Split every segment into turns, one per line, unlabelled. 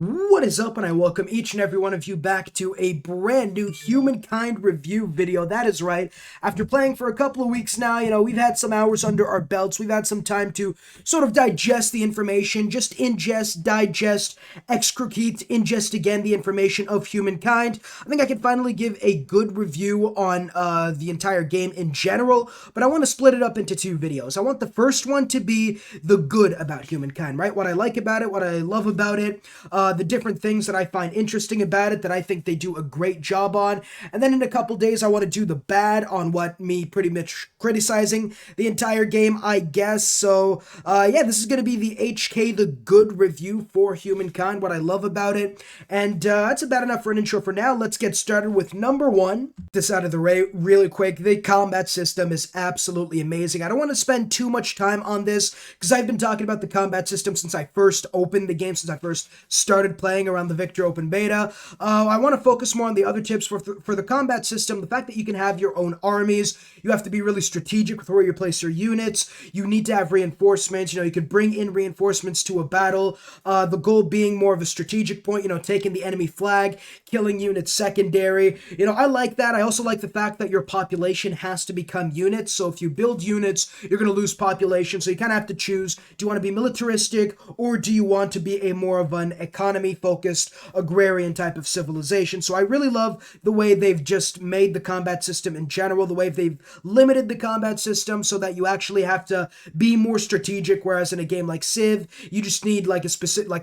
What is up, and I welcome each and every one of you back to a brand new Humankind review video. That is right. After playing for a couple of weeks now, we've had some hours under our belts. We've had some time to sort of digest the information, just ingest, digest, excrete, ingest again the information of Humankind. I think I can finally give a good review on the entire game in general, but I want to split it up into two videos. I want the first one to be the good about Humankind, right? What I like about it, what I love about it, the different things that I find interesting about it that I think they do a great job on. And then in a couple days, I want to do the bad on what me pretty much criticizing the entire game, I guess. So, yeah, this is going to be the HK, the good review for Humankind, what I love about it. And that's about enough for an intro for now. Let's get started with number one. This out of the way really quick. The combat system is absolutely amazing. I don't want to spend too much time on this because I've been talking about the combat system since I first opened the game, since I first started playing around the Victor Open Beta. I want to focus more on the other tips for the combat system. The fact that you can have your own armies, you have to be really strategic with where you place your units. You need to have reinforcements. You could bring in reinforcements to a battle. The goal being more of a strategic point, taking the enemy flag, killing units secondary. I like that. I also like the fact that your population has to become units. So if you build units, you're going to lose population. So you kind of have to choose, do you want to be militaristic or do you want to be a more of an economy-focused, agrarian type of civilization? So I really love the way they've just made the combat system in general, the way they've limited the combat system so that you actually have to be more strategic, whereas in a game like Civ, you just need like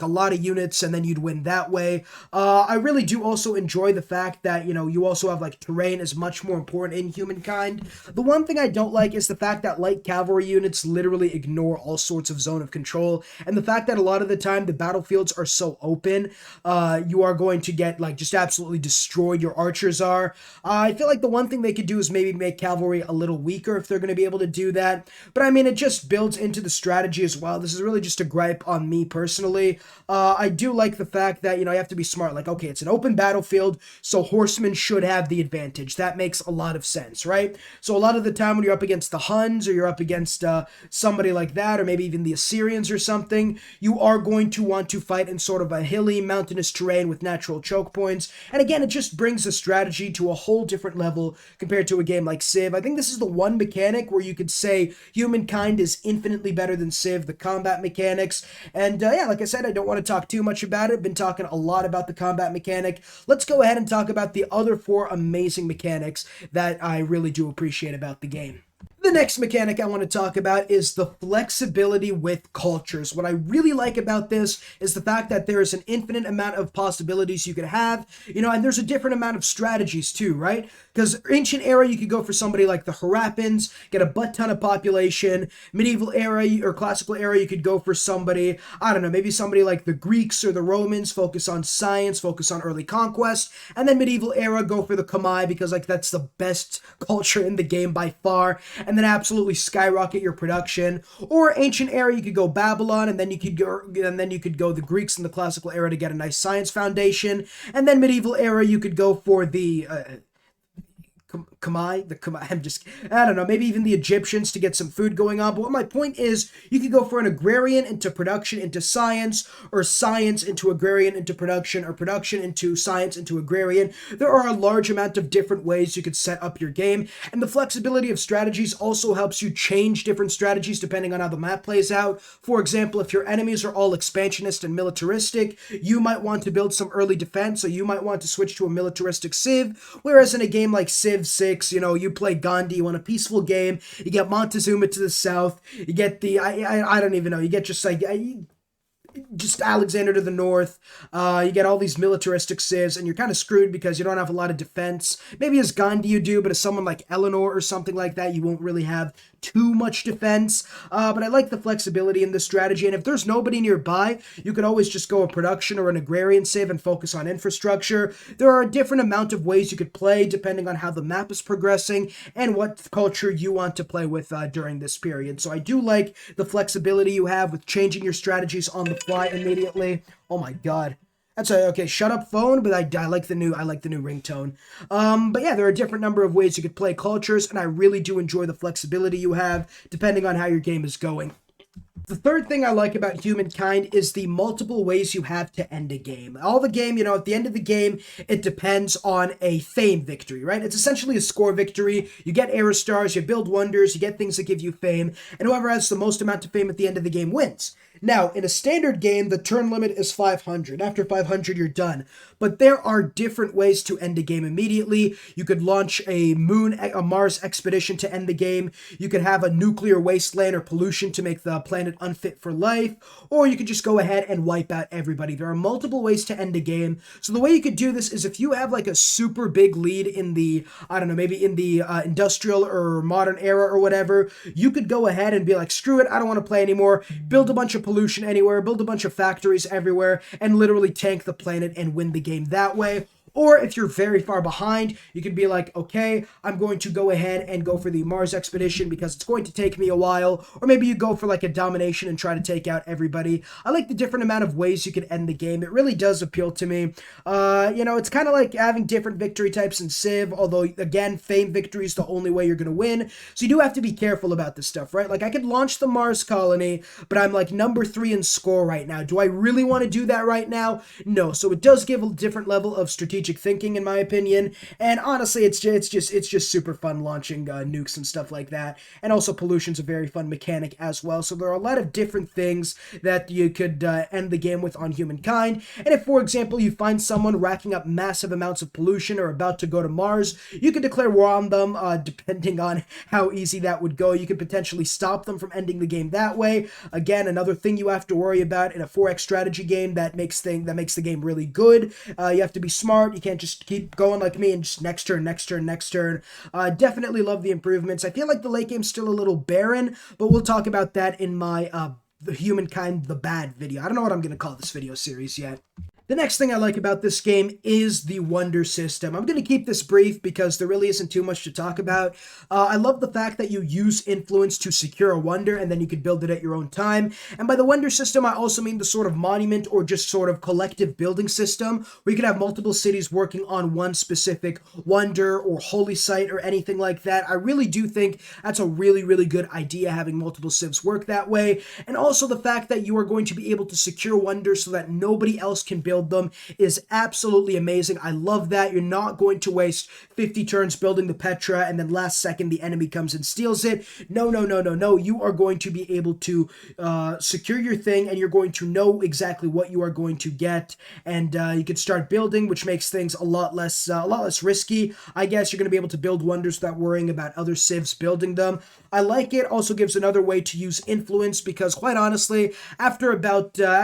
a lot of units and then you'd win that way. I really do also enjoy the fact that, you also have like terrain is much more important in Humankind. The one thing I don't like is the fact that light cavalry units literally ignore all sorts of zone of control, and the fact that a lot of the time the battlefields are so open, you are going to get like just absolutely destroyed. Your archers are. I feel like the one thing they could do is maybe make cavalry a little weaker if they're going to be able to do that. But I mean, it just builds into the strategy as well. This is really just a gripe on me personally. I do like the fact that, you have to be smart. Like, okay, it's an open battlefield, so horsemen should have the advantage. That makes a lot of sense, right? So a lot of the time when you're up against the Huns or you're up against somebody like that, or maybe even the Assyrians or something, you are going to want to fight in sort of a hilly, mountainous terrain with natural choke points. And again, it just brings the strategy to a whole different level compared to a game like Civ. I think this is the one mechanic where you could say Humankind is infinitely better than Civ, the combat mechanics. And yeah, like I said, I don't want to talk too much about it. I've been talking a lot about the combat mechanic. Let's go ahead and talk about the other four amazing mechanics that I really do appreciate about the game. The next mechanic I want to talk about is the flexibility with cultures. What I really like about this is the fact that there is an infinite amount of possibilities you could have, and there's a different amount of strategies too, right? Because ancient era, you could go for somebody like the Harappans, get a butt ton of population. Medieval era or classical era, you could go for somebody, I don't know, maybe somebody like the Greeks or the Romans, focus on science, focus on early conquest. And then medieval era, go for the Khmer because like that's the best culture in the game by far. And then absolutely skyrocket your production. Or ancient era, you could go Babylon, and then you could go the Greeks in the classical era to get a nice science foundation. And then medieval era, you could go for the I don't know, maybe even the Egyptians to get some food going on. But what my point is, you could go for an agrarian into production into science, or science into agrarian into production, or production into science into agrarian. There are a large amount of different ways you could set up your game, and the flexibility of strategies also helps you change different strategies depending on how the map plays out. For example, if your enemies are all expansionist and militaristic, you might want to build some early defense, so you might want to switch to a militaristic Civ, whereas in a game like Civ 6, you play Gandhi, you want a peaceful game, you get Montezuma to the south, you get the, I don't even know, you get just Alexander to the north. You get all these militaristic civs, and you're kind of screwed because you don't have a lot of defense. Maybe as Gandhi you do, but as someone like Eleanor or something like that, you won't really have too much defense. But I like the flexibility in this strategy, and if there's nobody nearby, you could always just go a production or an agrarian civ and focus on infrastructure. There are a different amount of ways you could play depending on how the map is progressing and what culture you want to play with during this period. So I do like the flexibility you have with changing your strategies on the fly immediately. Oh my god. That's okay. Shut up, phone. But I like the new ringtone. But yeah, there are a different number of ways you could play cultures, and I really do enjoy the flexibility you have depending on how your game is going. The third thing I like about Humankind is the multiple ways you have to end a game. All the game, at the end of the game, it depends on a fame victory, right? It's essentially a score victory. You get era stars, you build wonders, you get things that give you fame, and whoever has the most amount of fame at the end of the game wins. Now, in a standard game, the turn limit is 500. After 500, you're done. But there are different ways to end a game immediately. You could launch a Mars expedition to end the game. You could have a nuclear wasteland or pollution to make the planet unfit for life. Or you could just go ahead and wipe out everybody. There are multiple ways to end a game. So the way you could do this is if you have like a super big lead in the, I don't know, maybe in the industrial or modern era or whatever, you could go ahead and be like, screw it, I don't want to play anymore. Build a bunch of pollution anywhere, build a bunch of factories everywhere, and literally tank the planet and win the game that way. Or if you're very far behind, you can be like, okay, I'm going to go ahead and go for the Mars expedition because it's going to take me a while. Or maybe you go for like a domination and try to take out everybody. I like the different amount of ways you can end the game. It really does appeal to me. It's kind of like having different victory types in Civ, although again, fame victory is the only way you're going to win. So you do have to be careful about this stuff, right? Like I could launch the Mars colony, but I'm like number 3 in score right now. Do I really want to do that right now? No. So it does give a different level of strategic thinking, in my opinion, and honestly, it's just super fun launching nukes and stuff like that. And also, pollution's a very fun mechanic as well. So there are a lot of different things that you could end the game with on Humankind. And if, for example, you find someone racking up massive amounts of pollution or about to go to Mars, you could declare war on them. Depending on how easy that would go, you could potentially stop them from ending the game that way. Again, another thing you have to worry about in a 4x strategy game that makes the game really good. You have to be smart. You can't just keep going like me and just next turn. Definitely love the improvements. I feel like the late game's still a little barren, but we'll talk about that in my the Humankind the Bad video. I don't know what I'm going to call this video series yet. The next thing I like about this game is the wonder system. I'm going to keep this brief because there really isn't too much to talk about. I love the fact that you use influence to secure a wonder and then you can build it at your own time. And by the wonder system, I also mean the sort of monument or just sort of collective building system where you can have multiple cities working on one specific wonder or holy site or anything like that. I really do think that's a really, really good idea, having multiple civs work that way. And also the fact that you are going to be able to secure wonders so that nobody else can build them is absolutely amazing. I love that. You're not going to waste 50 turns building the Petra and then last second the enemy comes and steals it. No. You are going to be able to secure your thing and you're going to know exactly what you are going to get, and you can start building, which makes things a lot less risky. I guess you're going to be able to build wonders without worrying about other civs building them. I like it. Also gives another way to use influence because quite honestly, after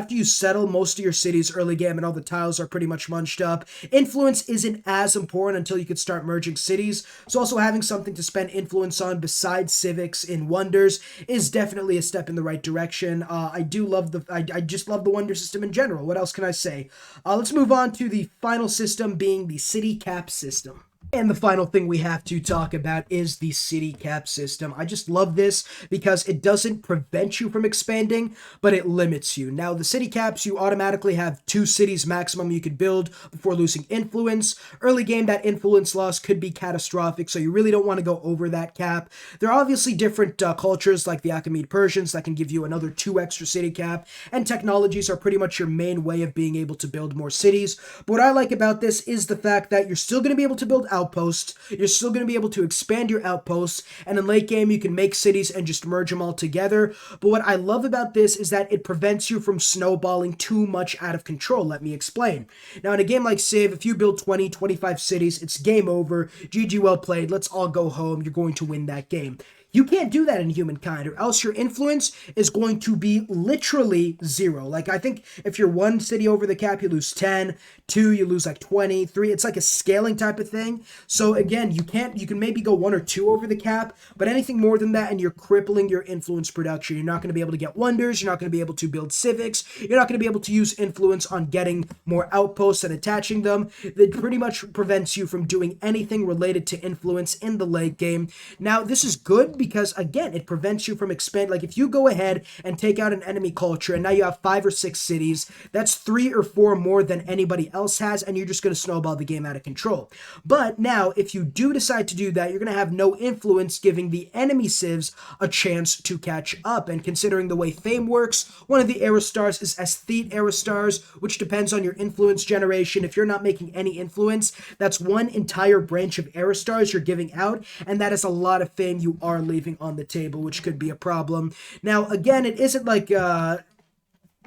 you settle most of your cities early game and all the tiles are pretty much munched up, influence isn't as important until you could start merging cities. So also having something to spend influence on besides civics in wonders is definitely a step in the right direction. I just love the wonder system in general. What else can I say? Let's move on to the final system, being the city cap system. And the final thing we have to talk about is the city cap system. I just love this because it doesn't prevent you from expanding, but it limits you. Now, the city caps, you automatically have 2 cities maximum you could build before losing influence. Early game, that influence loss could be catastrophic, so you really don't want to go over that cap. There are obviously different cultures like the Achaemenid Persians that can give you another 2 extra city cap, and technologies are pretty much your main way of being able to build more cities. But what I like about this is the fact that you're still going to be able to build outposts, you're still going to be able to expand your outposts, and in late game you can make cities and just merge them all together. But what I love about this is that it prevents you from snowballing too much out of control. Let me explain. Now in a game like Civ, if you build 20-25 cities, it's game over, GG well played, let's all go home, you're going to win that game. You can't do that in Humankind, or else your influence is going to be literally 0. Like, I think if you're 1 city over the cap, you lose 10, 2, you lose like 20, 3, it's like a scaling type of thing. So again, you can maybe go 1 or 2 over the cap, but anything more than that and you're crippling your influence production. You're not going to be able to get wonders, you're not going to be able to build civics, you're not going to be able to use influence on getting more outposts and attaching them. That pretty much prevents you from doing anything related to influence in the late game. Now, this is good because, again, it prevents you from expand. Like, if you go ahead and take out an enemy culture and now you have 5 or 6 cities, that's 3 or 4 more than anybody else has, and you're just going to snowball the game out of control. But now, if you do decide to do that, you're going to have no influence, giving the enemy civs a chance to catch up. And considering the way Fame works, one of the era stars is aesthete era stars, which depends on your influence generation. If you're not making any influence, that's one entire branch of era stars you're giving out, and that is a lot of fame you are leaving on the table, which could be a problem. Now, again, it isn't like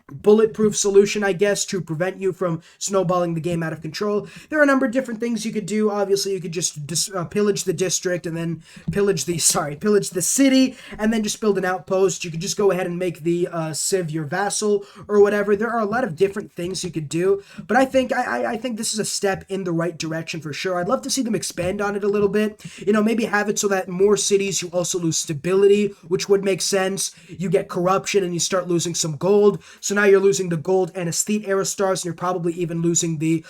bulletproof solution, I guess, to prevent you from snowballing the game out of control. There are a number of different things you could do. Obviously, you could just pillage the district and then pillage the city and then just build an outpost. You could just go ahead and make the civ your vassal or whatever. There are a lot of different things you could do, but I think I think this is a step in the right direction for sure. I'd love to see them expand on it a little bit. You know, maybe have it so that more cities you also lose stability, which would make sense. You get corruption and you start losing some gold. So now you're losing the gold and aesthete era stars, and you're probably even losing the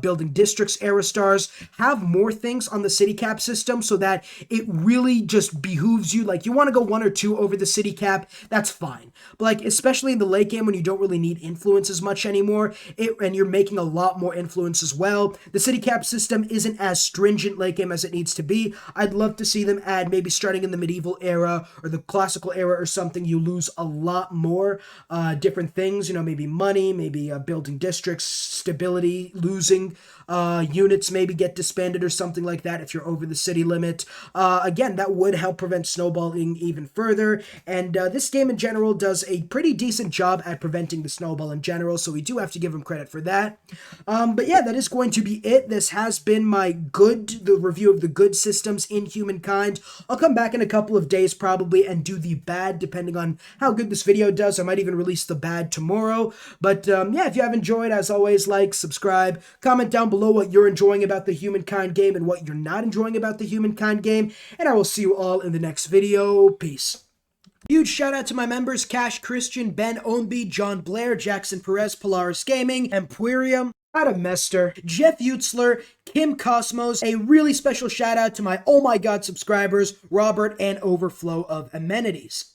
building districts era stars. Have more things on the city cap system so that it really just behooves you. Like, you want to go 1 or 2 over the city cap, that's fine. But like, especially in the late game when you don't really need influence as much anymore, and you're making a lot more influence as well, the city cap system isn't as stringent late game as it needs to be. I'd love to see them add, maybe starting in the medieval era or the classical era or something, you lose a lot more different things. You know, maybe money, maybe building districts, stability, losing units maybe get disbanded or something like that if you're over the city limit. Again, that would help prevent snowballing even further, and this game in general does a pretty decent job at preventing the snowball in general, so we do have to give them credit for that. But yeah, that is going to be it. This has been the review of the good systems in Humankind. I'll come back in a couple of days probably and do the bad, depending on how good this video does. I might even release the bad tomorrow. But yeah, if you have enjoyed, as always, like, subscribe, comment down below what you're enjoying about the Humankind game and what you're not enjoying about the Humankind game, and I will see you all in the next video. Peace. Huge shout out to my members: Cash Christian, Ben Ownby, John Blair, Jackson Perez, Polaris Gaming, Empyreum, Adam Mester, Jeff Utzler, Kim Cosmos. A really special shout out to my Oh My God subscribers, Robert and Overflow of Amenities.